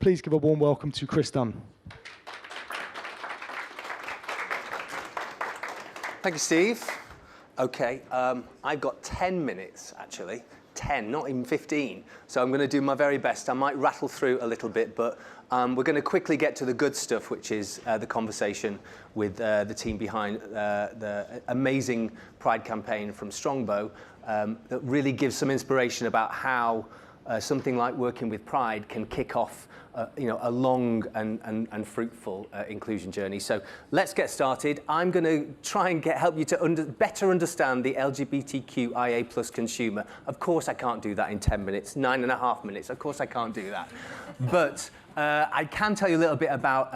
Please give a warm welcome to Chris Dunne. Thank you, Steve. Okay, I've got 10 minutes, actually. 10, not even 15. So I'm going to do my very best. I might rattle through a little bit, but we're going to quickly get to the good stuff, which is the conversation with the team behind the amazing Pride campaign from Strongbow that really gives some inspiration about how something like working with Pride can kick off a long and fruitful inclusion journey. So let's get started. I'm going to try and help you to better understand the LGBTQIA plus consumer. Of course I can't do that in 10 minutes, 9.5 minutes. Of course I can't do that. But I can tell you a little bit about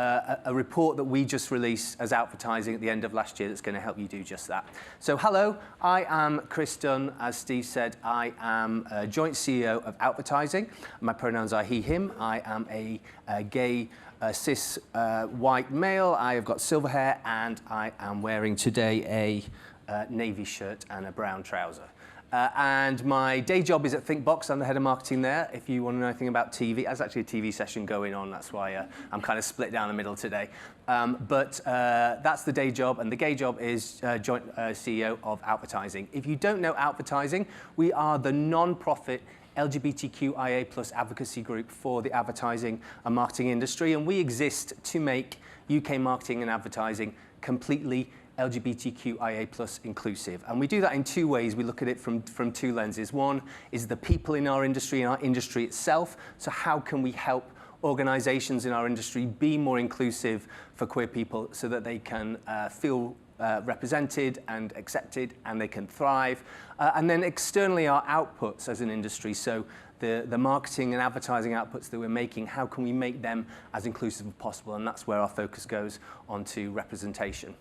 a report that we just released as Outvertising at the end of last year that's going to help you do just that. So hello, I am Chris Dunne. As Steve said, I am a joint CEO of Outvertising. My pronouns are he, him. I am a gay, cis, white male. I have got silver hair, and I am wearing today a navy shirt and a brown trouser. And my day job is at ThinkBox. I'm the head of marketing there. If you want to know anything about TV, there's actually a TV session going on. That's why I'm kind of split down the middle today. But that's the day job, and the gay job is joint CEO of Outvertising. If you don't know Outvertising, we are the non-profit LGBTQIA plus advocacy group for the advertising and marketing industry, and we exist to make UK marketing and advertising completely LGBTQIA plus inclusive. And we do that in two ways. We look at it from two lenses. One is the people in our industry itself. So how can we help organizations in our industry be more inclusive for queer people so that they can feel represented and accepted, and they can thrive. And then externally, our outputs as an industry. So the marketing and advertising outputs that we're making, how can we make them as inclusive as possible? And that's where our focus goes onto representation.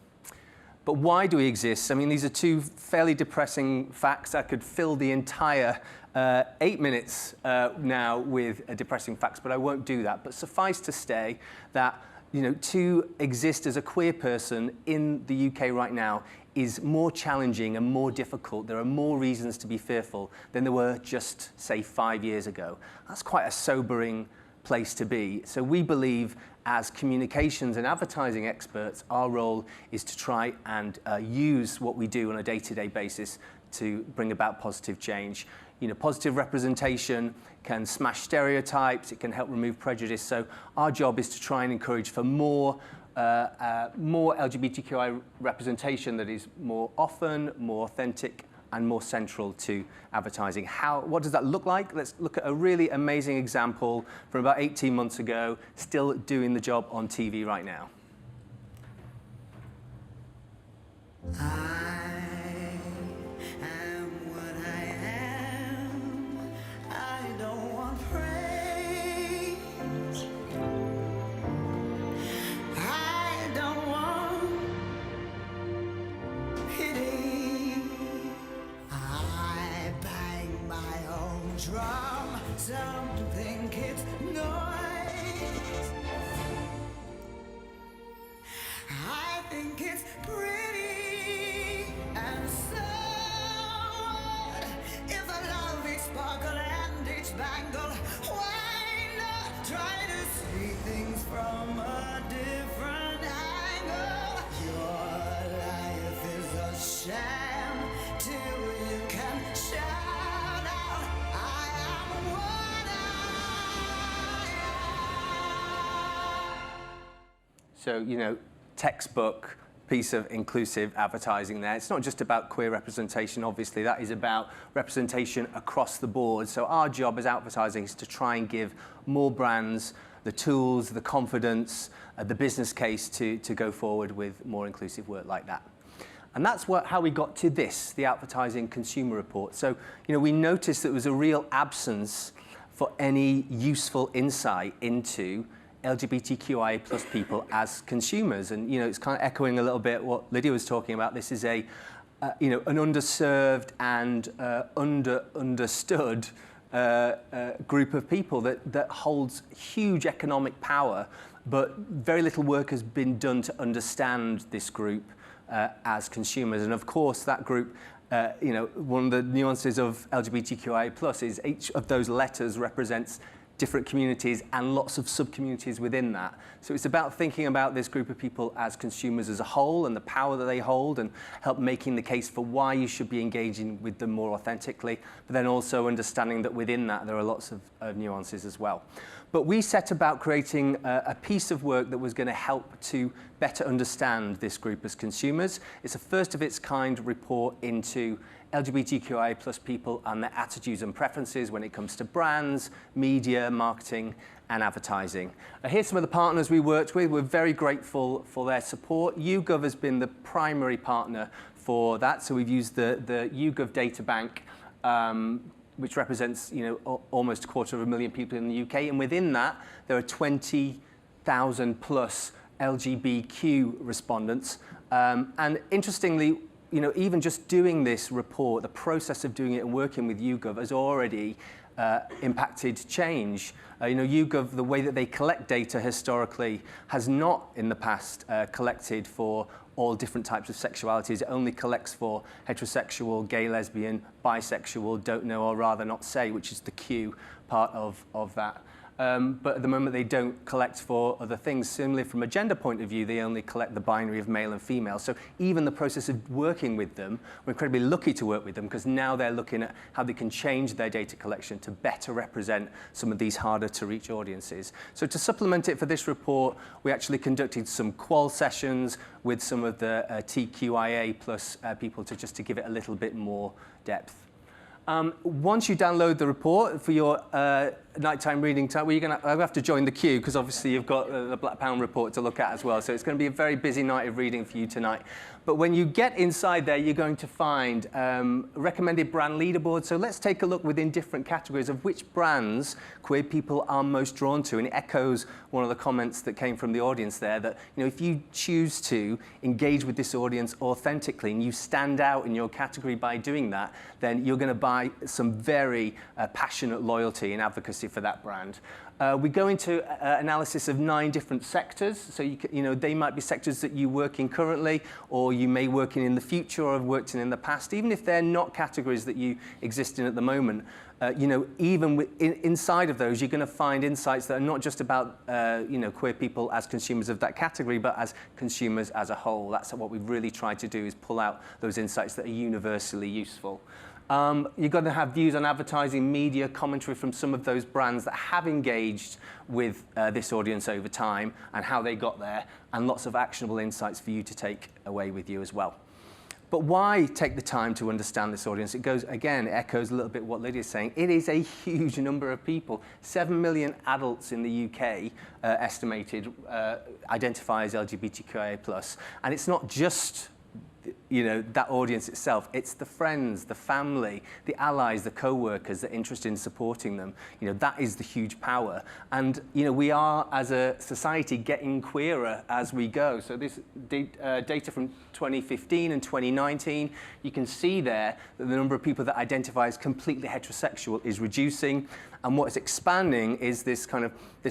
But why do we exist? I mean, these are two fairly depressing facts. I could fill the entire 8 minutes now with depressing facts, but I won't do that. But suffice to say that, to exist as a queer person in the UK right now is more challenging and more difficult. There are more reasons to be fearful than there were just, say, 5 years ago. That's quite a sobering place to be. So we believe, as communications and advertising experts, our role is to try and use what we do on a day-to-day basis to bring about positive change. Positive representation can smash stereotypes, it can help remove prejudice. So our job is to try and encourage for more LGBTQI representation that is more often, more authentic, and more central to advertising. What does that look like? Let's look at a really amazing example from about 18 months ago, still doing the job on TV right now. Drum, some think it's noise. I think it's pretty, and so if I love each sparkle and each bangle, why not try to see things from a different angle? Your life is a sham till you can shout. So, textbook piece of inclusive advertising there. It's not just about queer representation, obviously. That is about representation across the board. So our job as advertising is to try and give more brands the tools, the confidence, the business case to go forward with more inclusive work like that. And that's how we got to this, the Outvertising Consumer Report. So, we noticed that there was a real absence for any useful insight into LGBTQIA plus people as consumers. And, it's kind of echoing a little bit what Lydia was talking about. This is an underserved and understood group of people that holds huge economic power, but very little work has been done to understand this group as consumers. And of course, that group, one of the nuances of LGBTQIA plus is each of those letters represents different communities and lots of sub-communities within that. So it's about thinking about this group of people as consumers as a whole and the power that they hold, and help making the case for why you should be engaging with them more authentically, but then also understanding that within that there are lots of nuances as well. But we set about creating a piece of work that was going to help to better understand this group as consumers. It's a first of its kind report into LGBTQIA plus people and their attitudes and preferences when it comes to brands, media, marketing, and advertising. Here's some of the partners we worked with. We're very grateful for their support. YouGov has been the primary partner for that. So we've used the YouGov data bank, which represents almost 250,000 people in the UK. And within that, there are 20,000 plus LGBTQ respondents. And interestingly, even just doing this report, the process of doing it and working with YouGov has already impacted change. YouGov, the way that they collect data historically, has not in the past collected for all different types of sexualities. It only collects for heterosexual, gay, lesbian, bisexual, don't know or rather not say, which is the Q part of that. But at the moment they don't collect for other things. Similarly, from a gender point of view, they only collect the binary of male and female. So even the process of working with them, we're incredibly lucky to work with them, because now they're looking at how they can change their data collection to better represent some of these harder to reach audiences. So to supplement it for this report, we actually conducted some qual sessions with some of the TQIA plus people to give it a little bit more depth. Once you download the report for your nighttime reading time, you're going to have to join the queue, because obviously you've got the Black Pound report to look at as well. So it's going to be a very busy night of reading for you tonight. But when you get inside there, you're going to find recommended brand leaderboards. So let's take a look within different categories of which brands queer people are most drawn to. And it echoes one of the comments that came from the audience there, that if you choose to engage with this audience authentically and you stand out in your category by doing that, then you're going to buy some very passionate loyalty and advocacy for that brand. We go into analysis of 9 different sectors. So they might be sectors that you work in currently, or you may work in the future, or have worked in the past. Even if they're not categories that you exist in at the moment, even inside of those, you're going to find insights that are not just about queer people as consumers of that category, but as consumers as a whole. That's what we've really tried to do, is pull out those insights that are universally useful. You're going to have views on advertising, media, commentary from some of those brands that have engaged with this audience over time and how they got there, and lots of actionable insights for you to take away with you as well. But why take the time to understand this audience? It echoes a little bit what Lydia's saying. It is a huge number of people. 7 million adults in the UK estimated identify as LGBTQIA+. And it's not just that audience itself. It's the friends, the family, the allies, the co-workers that are interested in supporting them. That is the huge power. And we are, as a society, getting queerer as we go. So this data from 2015 and 2019, you can see there that the number of people that identify as completely heterosexual is reducing. And what's expanding is this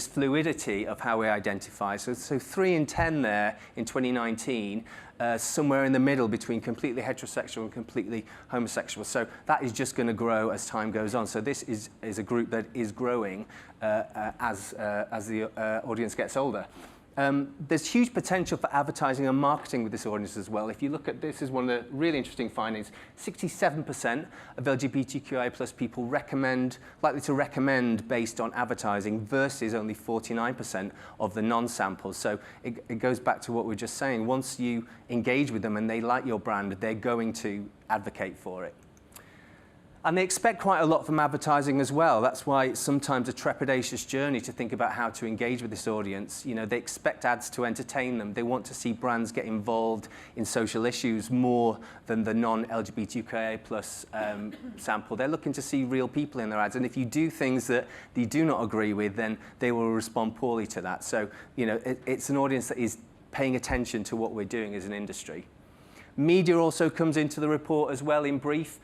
fluidity of how we identify. So 3 in 10 there in 2019, somewhere in the middle between completely heterosexual and completely homosexual. So that is just going to grow as time goes on. So this is a group that is growing as the audience gets older. There's huge potential for advertising and marketing with this audience as well. If you look at this, is one of the really interesting findings. 67% of LGBTQIA+ people likely to recommend based on advertising, versus only 49% of the non-samples. So it goes back to what we were just saying. Once you engage with them and they like your brand, they're going to advocate for it. And they expect quite a lot from advertising as well. That's why it's sometimes a trepidatious journey to think about how to engage with this audience. They expect ads to entertain them. They want to see brands get involved in social issues more than the non-LGBTQIA+ sample. They're looking to see real people in their ads. And if you do things that you do not agree with, then they will respond poorly to that. So, it's an audience that is paying attention to what we're doing as an industry. Media also comes into the report as well in brief.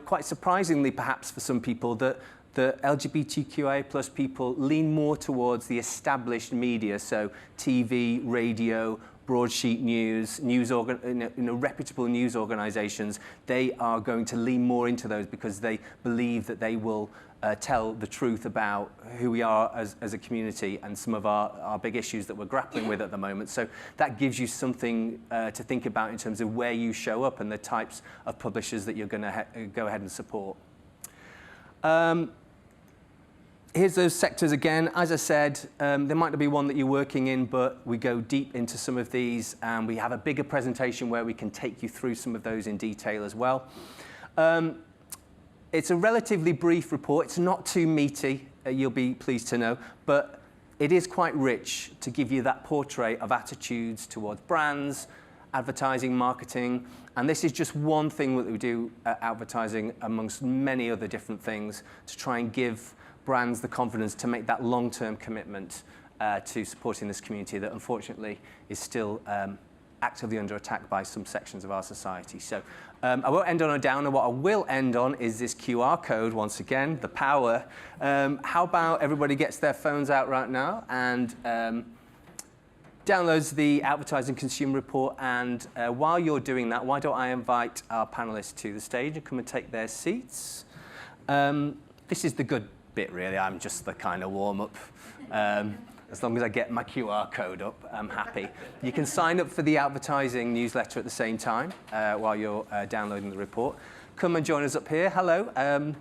Quite surprisingly perhaps for some people, that the LGBTQIA+ people lean more towards the established media, so TV, radio, broadsheet news, reputable news organisations, they are going to lean more into those because they believe that they will tell the truth about who we are as a community and some of our big issues that we're grappling with at the moment. So that gives you something to think about in terms of where you show up and the types of publishers that you're going to go ahead and support. Here's those sectors again. As I said, there might not be one that you're working in, but we go deep into some of these, and we have a bigger presentation where we can take you through some of those in detail as well. It's a relatively brief report. It's not too meaty, you'll be pleased to know, but it is quite rich to give you that portrait of attitudes towards brands, advertising, marketing, and this is just one thing that we do at Outvertising amongst many other different things to try and give brands the confidence to make that long-term commitment to supporting this community that unfortunately is still actively under attack by some sections of our society. So I won't end on a downer. What I will end on is this QR code once again, the power. How about everybody gets their phones out right now and downloads the Outvertising Consumer Report, and while you're doing that, why don't I invite our panelists to the stage and come and take their seats. This is the good bit, really. I'm just the kind of warm-up. As long as I get my QR code up, I'm happy. You can sign up for the Outvertising newsletter at the same time while you're downloading the report. Come and join us up here. Hello. I'm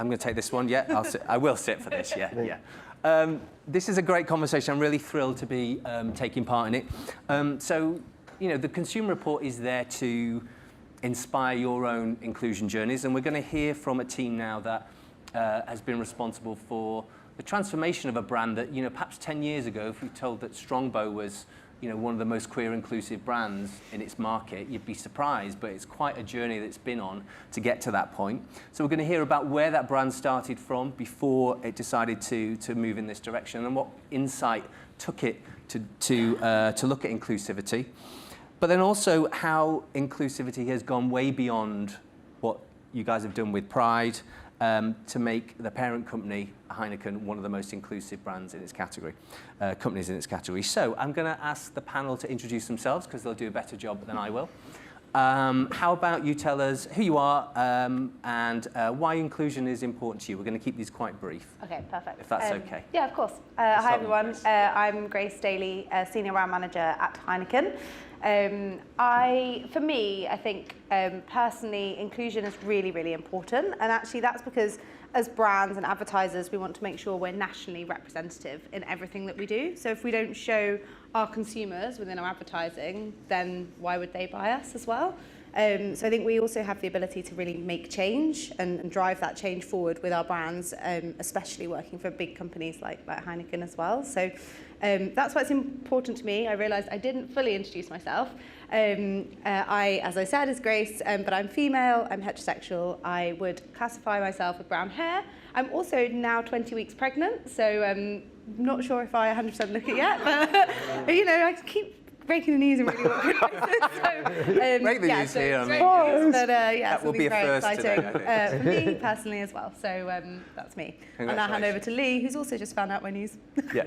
going to take this one. Yeah, I will sit for this. Yeah. This is a great conversation. I'm really thrilled to be taking part in it. So, the Consumer Report is there to inspire your own inclusion journeys, and we're going to hear from a team now that has been responsible for the transformation of a brand that, perhaps 10 years ago, if we told that Strongbow was, one of the most queer inclusive brands in its market, you'd be surprised, but it's quite a journey that's been on to get to that point. So we're going to hear about where that brand started from before it decided to move in this direction and what insight took it to look at inclusivity. But then also how inclusivity has gone way beyond what you guys have done with Pride, to make the parent company, Heineken, one of the most inclusive brands in its category, companies in its category. So I'm going to ask the panel to introduce themselves because they'll do a better job than I will. How about you tell us who you are and why inclusion is important to you? We're going to keep these quite brief. Okay, perfect. If that's okay. Yeah, of course. Hi, everyone. I'm Grace Daly, Senior Brand Manager at Heineken. For me, I think personally, inclusion is really, really important. And actually that's because as brands and advertisers, we want to make sure we're nationally representative in everything that we do. So if we don't show our consumers within our advertising, then why would they buy us as well? So I think we also have the ability to really make change and drive that change forward with our brands, especially working for big companies like Heineken as well. So that's why it's important to me. I realised I didn't fully introduce myself. As I said, is Grace, but I'm female, I'm heterosexual. I would classify myself with brown hair. I'm also now 20 weeks pregnant, so I'm not sure if I 100% look it yet, but I keep breaking the news in really awkward places. Break the news here. That will be a very first exciting today, for me personally as well. So that's me. And I'll hand over to Lee, who's also just found out my news. Yeah.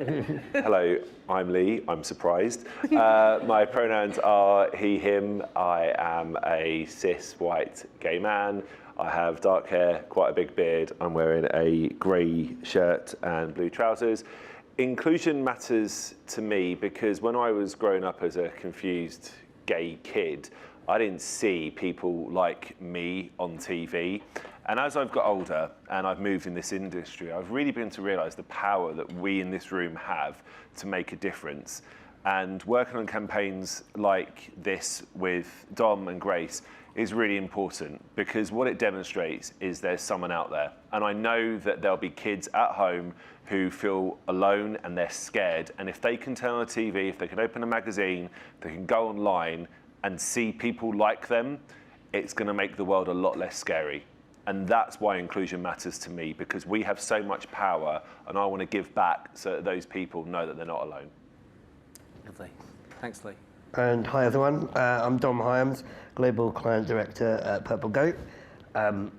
Hello, I'm Lee. I'm surprised. My pronouns are he, him. I am a cis white gay man. I have dark hair, quite a big beard. I'm wearing a grey shirt and blue trousers. Inclusion matters to me because when I was growing up as a confused gay kid, I didn't see people like me on TV. And as I've got older and I've moved in this industry, I've really begun to realise the power that we in this room have to make a difference. And working on campaigns like this with Dom and Grace is really important because what it demonstrates is there's someone out there. And I know that there'll be kids at home who feel alone and they're scared. And if they can turn on the TV, if they can open a magazine, they can go online and see people like them, it's going to make the world a lot less scary. And that's why inclusion matters to me, because we have so much power and I want to give back so that those people know that they're not alone. Lovely. Thanks, Lee. And hi everyone, I'm Dom Hyams, Global Client Director at Purple Goat. I'm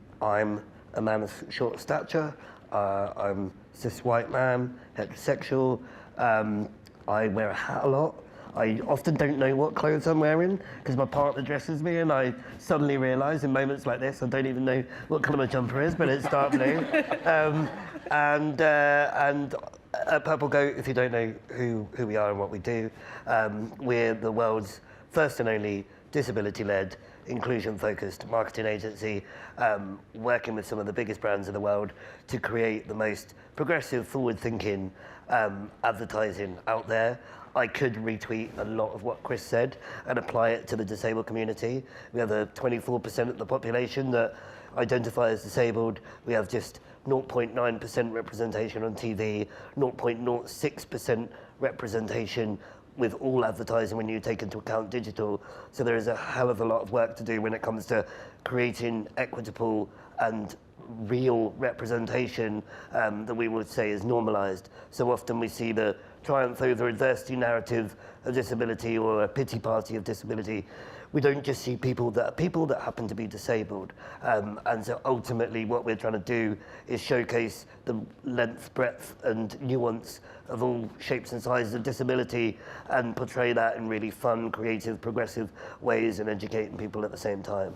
a man of short stature, I'm a cis white man, heterosexual, I wear a hat a lot, I often don't know what clothes I'm wearing because my partner dresses me, and I suddenly realise in moments like this I don't even know what colour my jumper is, but it's dark blue. And at Purple Goat, if you don't know who we are and what we do, we're the world's first and only disability-led, inclusion-focused marketing agency, working with some of the biggest brands in the world to create the most progressive, forward-thinking advertising out there. I could retweet a lot of what Chris said and apply it to the disabled community. We have a 24% of the population that identify as disabled. We have just 0.9% representation on TV, 0.06% representation with all advertising when you take into account digital. So there is a hell of a lot of work to do when it comes to creating equitable and real representation that we would say is normalised. So often we see the triumph over adversity narrative of disability or a pity party of disability. We don't just see people that happen to be disabled. And so ultimately what we're trying to do is showcase the length, breadth and nuance of all shapes and sizes of disability and portray that in really fun, creative, progressive ways and educating people at the same time.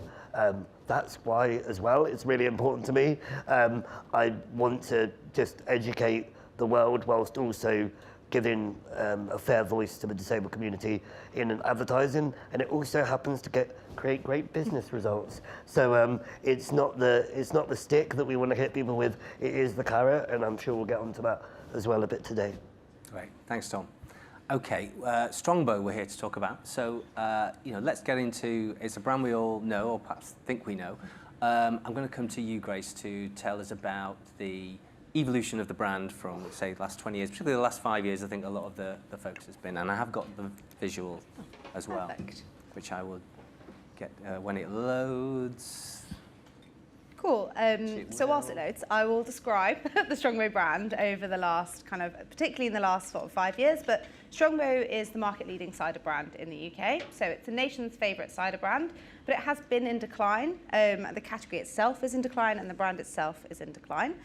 That's why as well it's really important to me. I want to just educate the world whilst also giving a fair voice to the disabled community in advertising, and it also happens to create great business results. So it's not the stick that we want to hit people with, it is the carrot, and I'm sure we'll get onto that as well a bit today. Great, thanks Tom. Okay, Strongbow we're here to talk about. So let's get into, it's a brand we all know, or perhaps think we know. I'm going to come to you, Grace, to tell us about the evolution of the brand from, say, the last 20 years, particularly the last 5 years. I think a lot of the focus has been, and I have got the visual as well, which I will get when it loads. Cool. So whilst it loads, I will describe the Strongbow brand over the last particularly in the last sort of 5 years, but Strongbow is the market-leading cider brand in the UK. So it's the nation's favourite cider brand, but it has been in decline. The category itself is in decline, and the brand itself is in decline.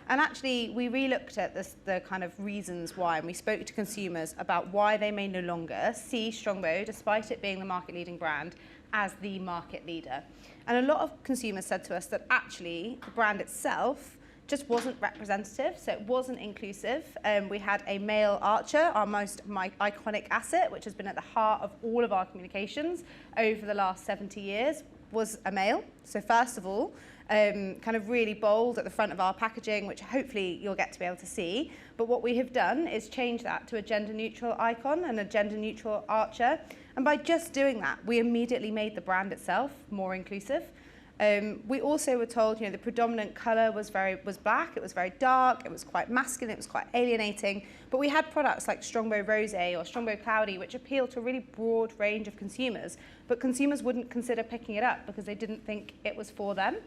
And actually, we re-looked at the kind of reasons why, and we spoke to consumers about why they may no longer see Strongbow, despite it being the market-leading brand, as the market leader. And a lot of consumers said to us that actually the brand itself just wasn't representative, so it wasn't inclusive. We had a male archer, our most iconic asset, which has been at the heart of all of our communications over the last 70 years, was a male. So first of all, kind of really bold at the front of our packaging, which hopefully you'll get to be able to see. But what we have done is change that to a gender-neutral icon and a gender-neutral archer. And by just doing that, we immediately made the brand itself more inclusive. We also were told, the predominant colour was black, it was very dark, it was quite masculine, it was quite alienating. But we had products like Strongbow Rosé or Strongbow Cloudy, which appealed to a really broad range of consumers. But consumers wouldn't consider picking it up because they didn't think it was for them.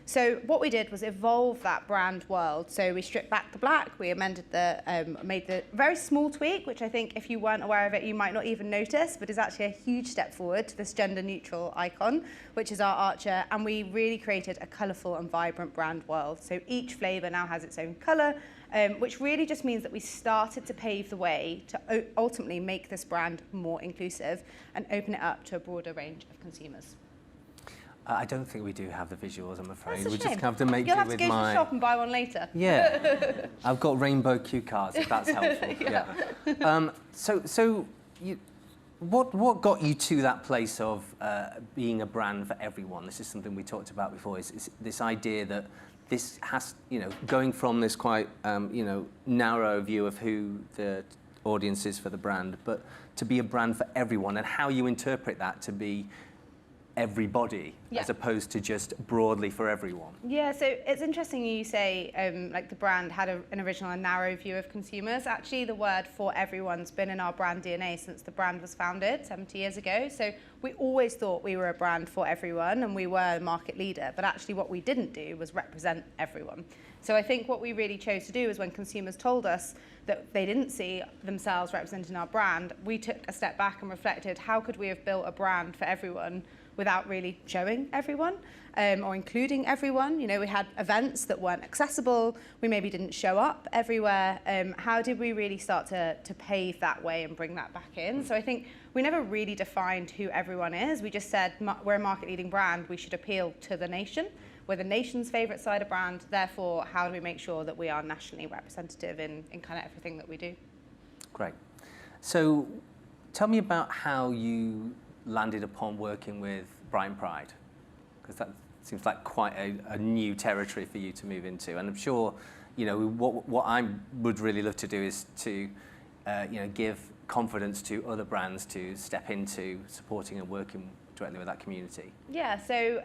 So what we did was evolve that brand world. So we stripped back the black, we amended made the very small tweak, which I think if you weren't aware of it, you might not even notice, but is actually a huge step forward to this gender neutral icon, which is our archer. And we really created a colourful and vibrant brand world. So each flavour now has its own colour, which really just means that we started to pave the way to ultimately make this brand more inclusive and open it up to a broader range of consumers. I don't think we do have the visuals, I'm afraid. That's a We shame. just have to make You'll do have to with go to the my... shop and buy one later. Yeah, I've got rainbow cue cards, if that's helpful. Yeah. What got you to that place of being a brand for everyone? This is something we talked about before. Is this idea that this has, going from this quite, narrow view of who the audience is for the brand, but to be a brand for everyone, and how you interpret that to be everybody, as opposed to just broadly for everyone. Yeah, so it's interesting you say like the brand had an original and narrow view of consumers. Actually, the word for everyone's been in our brand DNA since the brand was founded 70 years ago. So we always thought we were a brand for everyone and we were a market leader, but actually what we didn't do was represent everyone. So I think what we really chose to do is when consumers told us that they didn't see themselves representing our brand, we took a step back and reflected, how could we have built a brand for everyone without really showing everyone or including everyone. You know, we had events that weren't accessible, we maybe didn't show up everywhere. How did we really start to pave that way and bring that back in? So I think we never really defined who everyone is. We just said we're a market leading brand, we should appeal to the nation. We're the nation's favourite cider brand, therefore how do we make sure that we are nationally representative in kind of everything that we do? Great. So tell me about how you landed upon working with Brighton Pride, because that seems like quite a new territory for you to move into. And I'm sure, you know, what I would really love to do is to, you know, give confidence to other brands to step into supporting and working directly with that community. Yeah, so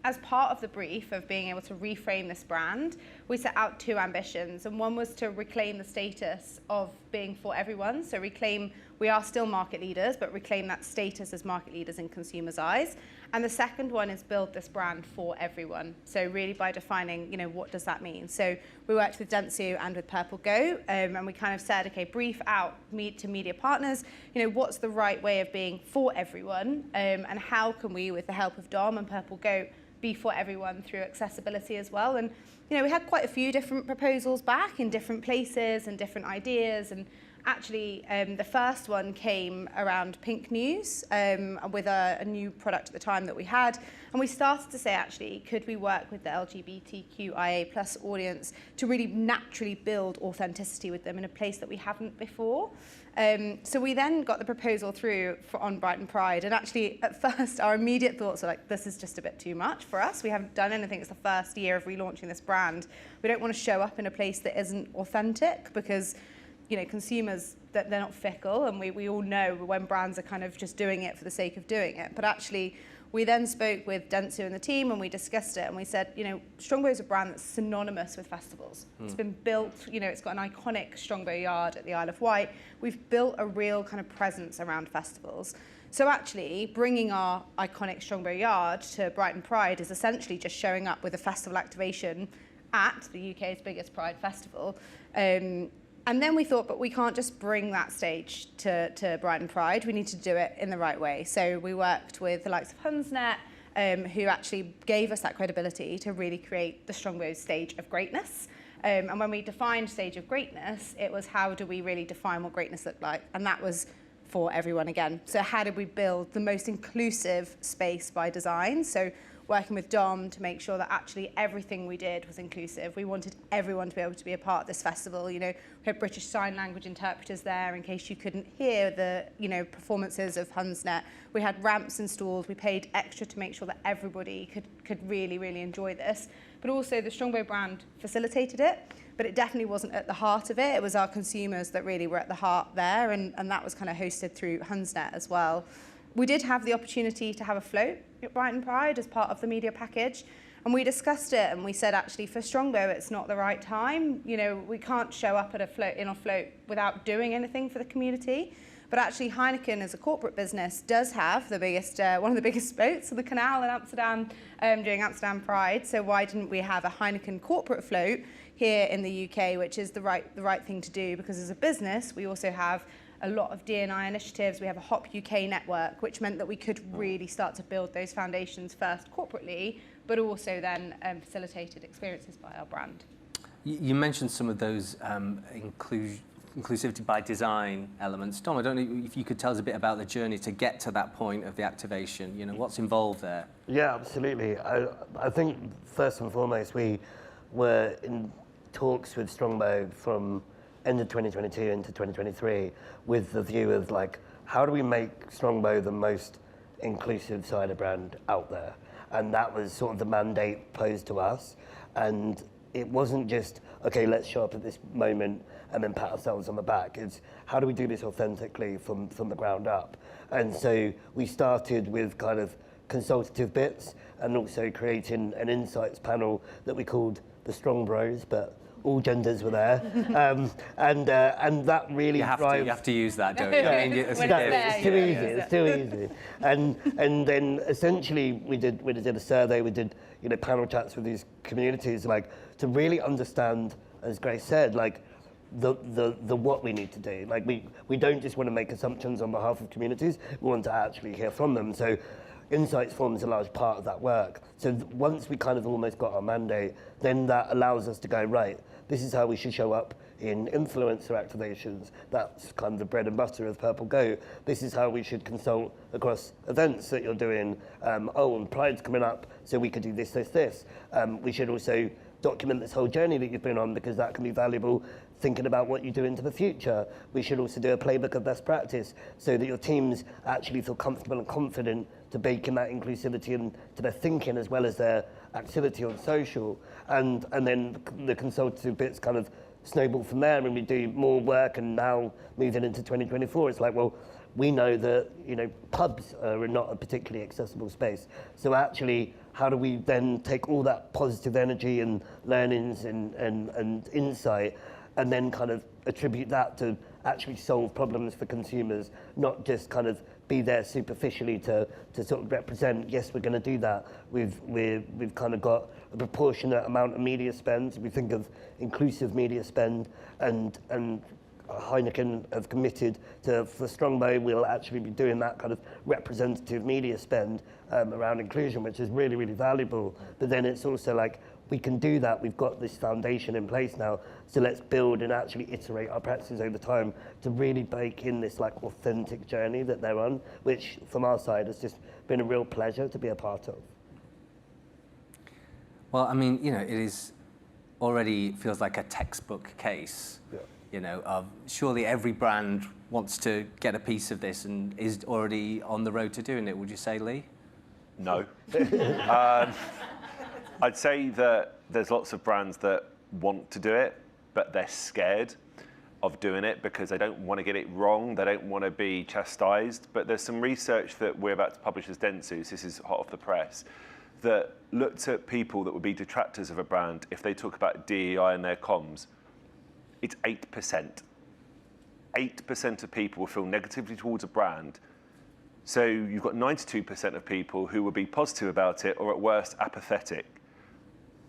as part of the brief of being able to reframe this brand, we set out two ambitions, and one was to reclaim the status of being for everyone. So reclaim, we are still market leaders, but reclaim that status as market leaders in consumers' eyes. And the second one is build this brand for everyone. So really by defining, you know, what does that mean? So we worked with Dunne and with Purple Go, and we kind of said, okay, brief out to media partners, you know, what's the right way of being for everyone, and how can we, with the help of Dom and Purple Go, be for everyone through accessibility as well. And, you know, we had quite a few different proposals back in different places and different ideas, and actually, the first one came around Pink News with a new product at the time that we had. And we started to say, actually, could we work with the LGBTQIA plus audience to really naturally build authenticity with them in a place that we haven't before? So we then got the proposal through on Brighton Pride. And actually, at first, our immediate thoughts were like, this is just a bit too much for us. We haven't done anything. It's the first year of relaunching this brand. We don't want to show up in a place that isn't authentic because, you know, consumers, that they're not fickle, and we all know when brands are kind of just doing it for the sake of doing it. But actually, we then spoke with Dunne and the team, and we discussed it, and we said, you know, Strongbow is a brand that's synonymous with festivals. It's been built, you know, it's got an iconic Strongbow yard at the Isle of Wight. We've built a real kind of presence around festivals. So actually, bringing our iconic Strongbow yard to Brighton Pride is essentially just showing up with a festival activation at the UK's biggest Pride festival. And then we thought, but we can't just bring that stage to Brighton Pride. We need to do it in the right way. So we worked with the likes of Hunsnet, who actually gave us that credibility to really create the Strongbow's stage of greatness. And when we defined stage of greatness, it was how do we really define what greatness looked like? And that was for everyone again. So how did we build the most inclusive space by design? So working with Dom to make sure that actually everything we did was inclusive. We wanted everyone to be able to be a part of this festival. You know, we had British Sign Language interpreters there in case you couldn't hear the, you know, performances of Hunsnet. We had ramps and stalls. We paid extra to make sure that everybody could really, really enjoy this. But also the Strongbow brand facilitated it, but it definitely wasn't at the heart of it. It was our consumers that really were at the heart there, and that was kind of hosted through Hunsnet as well. We did have the opportunity to have a float at Brighton Pride as part of the media package, and we discussed it, and we said actually for Strongbow it's not the right time. You know, we can't show up at a float without doing anything for the community. But actually Heineken as a corporate business does have the biggest, one of the biggest boats on the canal in Amsterdam during Amsterdam Pride. So why didn't we have a Heineken corporate float here in the UK, which is the right thing to do, because as a business we also have a lot of D&I initiatives. We have a HOP UK network, which meant that we could really start to build those foundations first corporately, but also then facilitated experiences by our brand. You mentioned some of those inclusivity by design elements. Tom, I don't know if you could tell us a bit about the journey to get to that point of the activation. You know, what's involved there? Yeah, absolutely. I think first and foremost, we were in talks with Strongbow from end of 2022 into 2023 with the view of like, how do we make Strongbow the most inclusive cider brand out there? And that was sort of the mandate posed to us. And it wasn't just, okay, let's show up at this moment and then pat ourselves on the back. It's how do we do this authentically from the ground up? And so we started with kind of consultative bits and also creating an insights panel that we called the Strong Bros, but all genders were there, and that really you have to use that, don't you? I mean, it's too easy. It's too easy. And then essentially we did a survey. We did panel chats with these communities, like to really understand, as Grace said, like the what we need to do. Like we don't just want to make assumptions on behalf of communities, we want to actually hear from them. So insights forms a large part of that work. So once we kind of almost got our mandate, then that allows us to go, right, this is how we should show up in influencer activations. That's kind of the bread and butter of Purple Go. This is how we should consult across events that you're doing. And Pride's coming up, so we could do this, this, this. We should also document this whole journey that you've been on, because that can be valuable thinking about what you do into the future. We should also do a playbook of best practice so that your teams actually feel comfortable and confident to bake in that inclusivity into their thinking as well as their activity on social. And then the consultative bits kind of snowball from there, and we do more work. And now moving into 2024, it's like, well, we know that, you know, pubs are not a particularly accessible space. So actually, how do we then take all that positive energy and learnings and insight and then kind of attribute that to actually solve problems for consumers, not just kind of be there superficially to sort of represent, yes, we're going to do that. We've kind of got a proportionate amount of media spend. We think of inclusive media spend, and Heineken have committed to, for Strongbow, we'll actually be doing that kind of representative media spend around inclusion, which is really, really valuable. But then it's also like, we can do that. We've got this foundation in place now, so let's build and actually iterate our practices over time to really bake in this like authentic journey that they're on, which from our side has just been a real pleasure to be a part of. Well, I mean, you know, it is already feels like a textbook case. Yeah. You know, of surely every brand wants to get a piece of this and is already on the road to doing it. Would you say, Lee? No. I'd say that there's lots of brands that want to do it, but they're scared of doing it because they don't want to get it wrong. They don't want to be chastised. But there's some research that we're about to publish as Dentsus, this is hot off the press, that looked at people that would be detractors of a brand if they talk about DEI in their comms. It's 8%. 8% of people will feel negatively towards a brand. So you've got 92% of people who will be positive about it or at worst apathetic.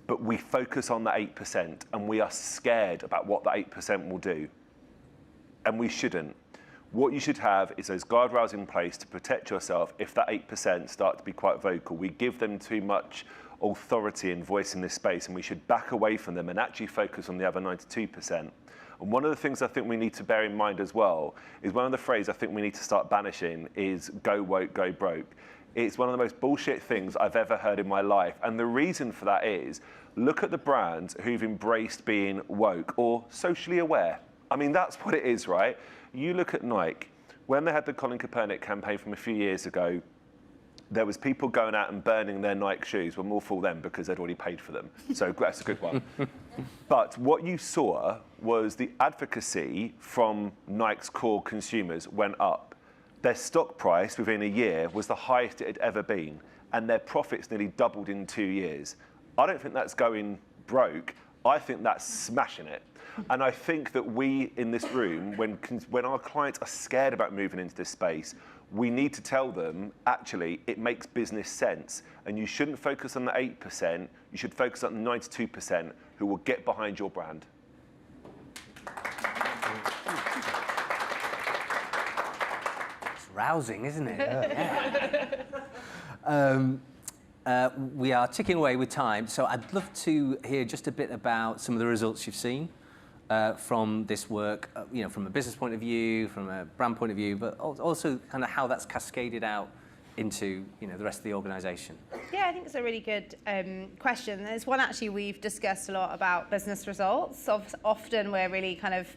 But we focus on the 8% and we are scared about what the 8% will do. And we shouldn't. What you should have is those guardrails in place to protect yourself if that 8% start to be quite vocal. We give them too much authority and voice in this space, and we should back away from them and actually focus on the other 92%. And one of the things I think we need to bear in mind as well is one of the phrases I think we need to start banishing is go woke, go broke. It's one of the most bullshit things I've ever heard in my life. And the reason for that is, look at the brands who've embraced being woke or socially aware. I mean, that's what it is, right? You look at Nike. When they had the Colin Kaepernick campaign from a few years ago, there was people going out and burning their Nike shoes. Well, more for them because they'd already paid for them. So that's a good one. But what you saw was the advocacy from Nike's core consumers went up. Their stock price within a year was the highest it had ever been, and their profits nearly doubled in 2 years. I don't think that's going broke. I think that's smashing it. And I think that we in this room, when our clients are scared about moving into this space, we need to tell them, actually, it makes business sense. And you shouldn't focus on the 8%, you should focus on the 92% who will get behind your brand. It's rousing, isn't it? Yeah. We are ticking away with time, so I'd love to hear just a bit about some of the results you've seen from this work, you know, from a business point of view, from a brand point of view, but also kind of how that's cascaded out into, you know, the rest of the organisation. Yeah, I think it's a really good question. There's one actually we've discussed a lot about business results. Often we're really kind of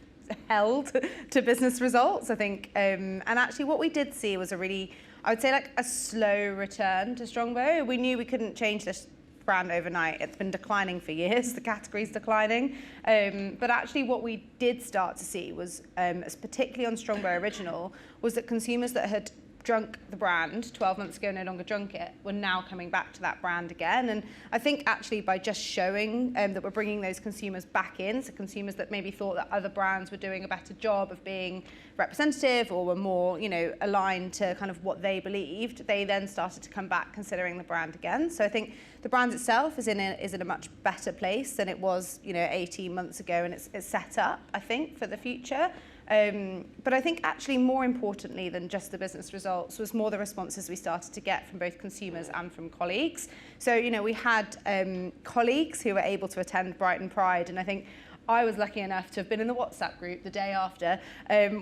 held to business results, I think. And actually what we did see was a really, I would say, like a slow return to Strongbow. We knew we couldn't change this brand overnight. It's been declining for years. The category's declining. But actually what we did start to see was, particularly on Strongbow Original, was that consumers that had drunk the brand 12 months ago, no longer drunk it, we're now coming back to that brand again. And I think actually by just showing that we're bringing those consumers back in, so consumers that maybe thought that other brands were doing a better job of being representative or were more, you know, aligned to kind of what they believed, they then started to come back considering the brand again. So I think the brand itself is in a much better place than it was, you know, 18 months ago, and it's set up, I think, for the future. But I think actually more importantly than just the business results was more the responses we started to get from both consumers and from colleagues. So, you know, we had colleagues who were able to attend Brighton Pride, and I think I was lucky enough to have been in the WhatsApp group the day after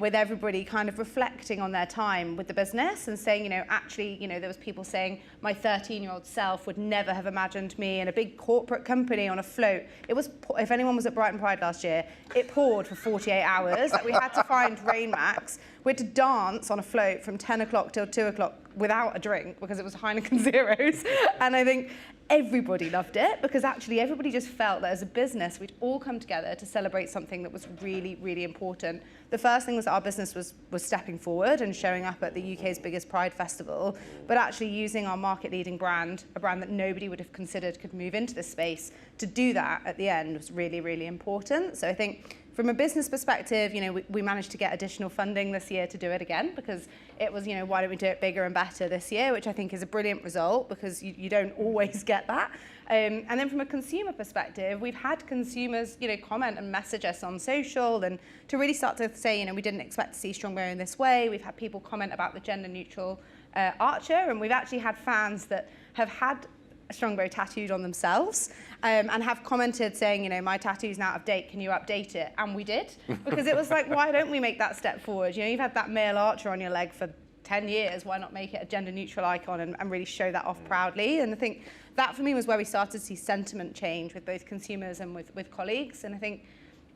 with everybody kind of reflecting on their time with the business and saying, you know, actually, you know, there was people saying my 13-year-old self would never have imagined me in a big corporate company on a float. It was, if anyone was at Brighton Pride last year, it poured for 48 hours. Like we had to find rain max. We had to dance on a float from 10 o'clock till 2 o'clock without a drink because it was Heineken Zeros. And I think everybody loved it because actually everybody just felt that as a business we'd all come together to celebrate something that was really, really important. The first thing was that our business was stepping forward and showing up at the UK's biggest Pride festival, but actually using our market leading brand, a brand that nobody would have considered could move into this space, to do that at the end was really, really important. So I think from a business perspective, you know, we managed to get additional funding this year to do it again because it was, you know, why don't we do it bigger and better this year, which I think is a brilliant result because you don't always get that. And then from a consumer perspective, we've had consumers, you know, comment and message us on social and to really start to say, you know, we didn't expect to see Strongbow in this way. We've had people comment about the gender neutral Archer, and we've actually had fans that have had Strongbow tattooed on themselves and have commented saying, you know, my tattoo's now out of date, can you update it? And we did, because it was like, why don't we make that step forward? You know, you've had that male archer on your leg for 10 years, why not make it a gender neutral icon and really show that off proudly? And I think that for me was where we started to see sentiment change with both consumers and with colleagues. And I think,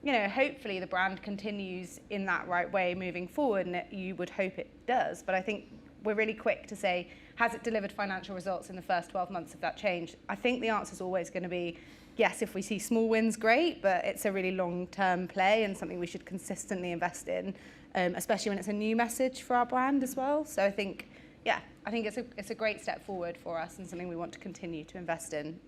you know, hopefully the brand continues in that right way moving forward, and you would hope it does. But I think we're really quick to say, has it delivered financial results in the first 12 months of that change? I think the answer is always going to be, yes, if we see small wins, great, but it's a really long-term play and something we should consistently invest in, especially when it's a new message for our brand as well. So I think, yeah, I think it's a great step forward for us and something we want to continue to invest in.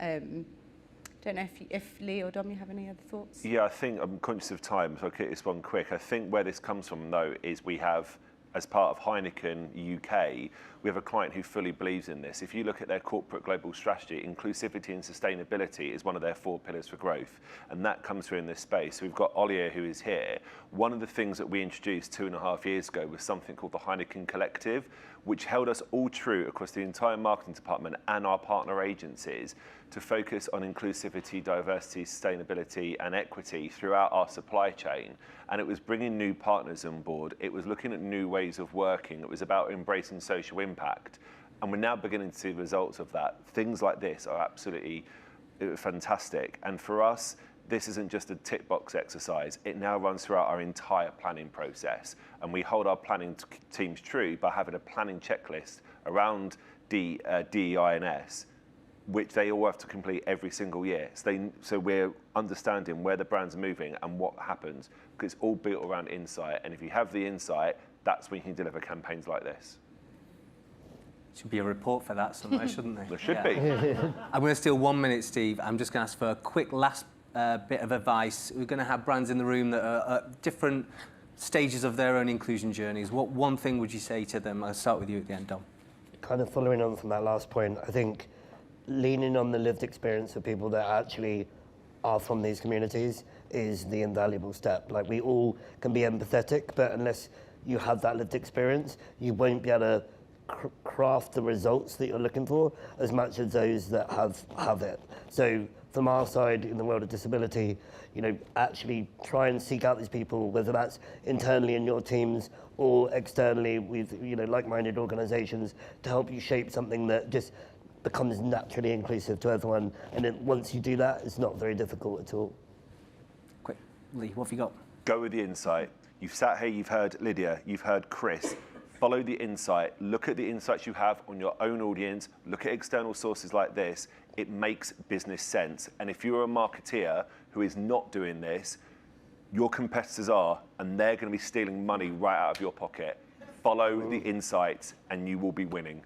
Don't know if Lee or Dom, you have any other thoughts? Yeah, I think I'm conscious of time, so I'll keep this one quick. I think where this comes from, though, is we have, as part of Heineken UK, we have a client who fully believes in this. If you look at their corporate global strategy, inclusivity and sustainability is one of their 4 pillars for growth, and that comes through in this space. So we've got Olier, who is here. One of the things that we introduced 2.5 years ago was something called the Heineken Collective, which held us all true across the entire marketing department and our partner agencies to focus on inclusivity, diversity, sustainability and equity throughout our supply chain. And it was bringing new partners on board. It was looking at new ways of working. It was about embracing social impact. And we're now beginning to see the results of that. Things like this are absolutely fantastic. And for us, this isn't just a tick box exercise. It now runs throughout our entire planning process. And we hold our planning teams true by having a planning checklist around DEI and S, which they all have to complete every single year. So we're understanding where the brands are moving and what happens, because it's all built around insight. And if you have the insight, that's when you can deliver campaigns like this. Should be a report for that somewhere, shouldn't there? There should be. I'm going to steal 1 minute, Steve. I'm just going to ask for a quick last bit of advice. We're going to have brands in the room that are at different stages of their own inclusion journeys. What one thing would you say to them? I'll start with you at the end, Dom. Kind of following on from that last point, I think leaning on the lived experience of people that actually are from these communities is the invaluable step. Like, we all can be empathetic, but unless you have that lived experience, you won't be able to craft the results that you're looking for as much as those that have it. So from our side in the world of disability, you know, actually try and seek out these people, whether that's internally in your teams or externally with, you know, like-minded organizations, to help you shape something that just becomes naturally inclusive to everyone. And then once you do that, it's not very difficult at all. Quick, Lee, what have you got? Go with the insight. You've sat here, you've heard Lydia, you've heard Chris. Follow the insight. Look at the insights you have on your own audience. Look at external sources like this. It makes business sense. And if you're a marketeer who is not doing this, your competitors are, and they're going to be stealing money right out of your pocket. Follow the insight and you will be winning.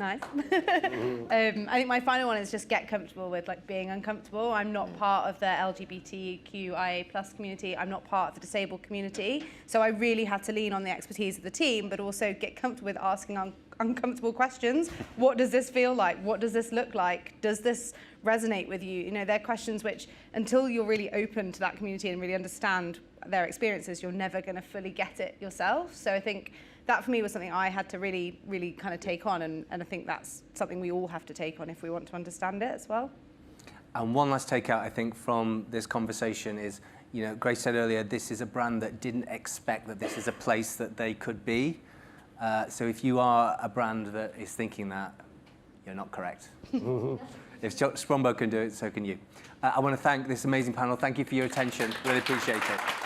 Nice. I think my final one is just get comfortable with like being uncomfortable. I'm not part of the LGBTQIA plus community. I'm not part of the disabled community. So I really had to lean on the expertise of the team, but also get comfortable with asking uncomfortable questions. What does this feel like? What does this look like? Does this resonate with you? You know, they're questions which, until you're really open to that community and really understand their experiences, you're never going to fully get it yourself. So I think that for me was something I had to really, really kind of take on, and I think that's something we all have to take on if we want to understand it as well. And one last takeout, I think, from this conversation is, you know, Grace said earlier, this is a brand that didn't expect that this is a place that they could be. So if you are a brand that is thinking that, you're not correct. If Sprombo can do it, so can you. I want to thank this amazing panel. Thank you for your attention. Really appreciate it.